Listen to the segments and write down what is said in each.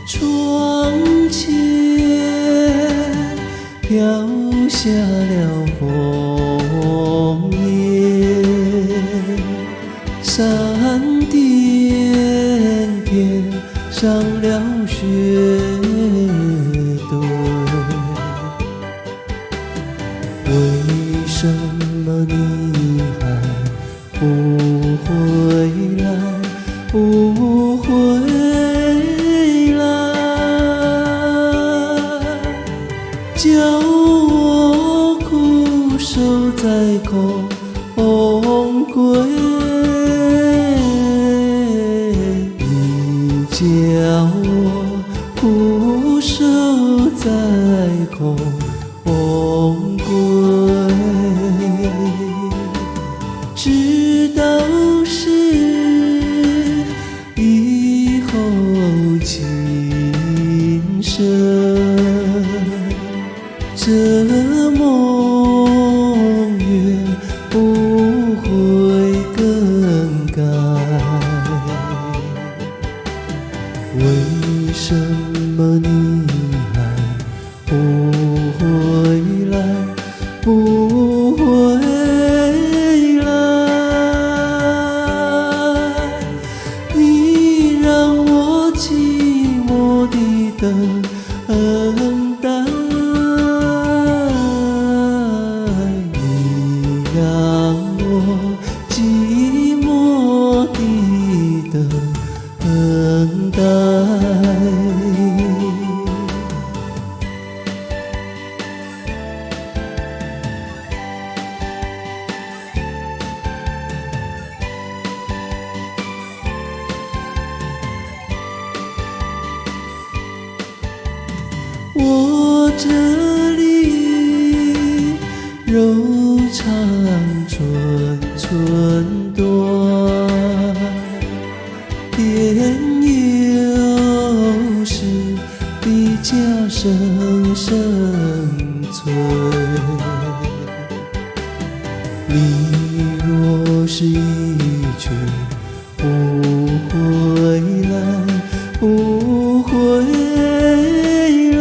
窗前飘下了枫叶，山巅添上了雪堆。为什么你还不回来？不回来，叫我苦守在空闺。你叫我苦守在空闺，直到是以后今生，这梦愿不会更改。为什么你还不回来？不回来，你让我寂寞地等待，你让我寂寞地等待。我这里柔肠寸寸断，天有时比家声声催。你若是一去不回来，不回来，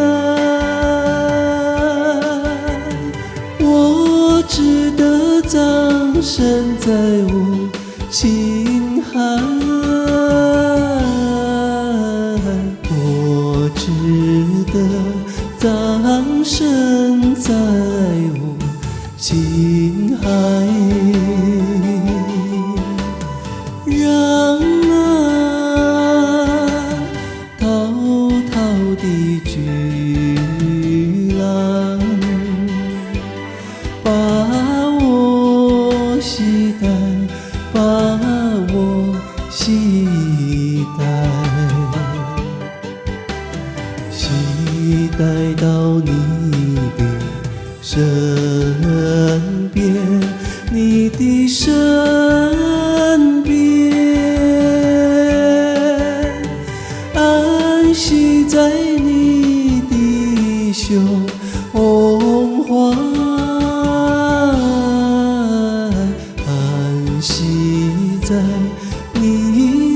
我只得葬身在无情海，我只得葬身在无情海，让滔滔的巨浪把我携带，把我携带，携带到你的身边，你的身边，安息在你的胸怀，安息在你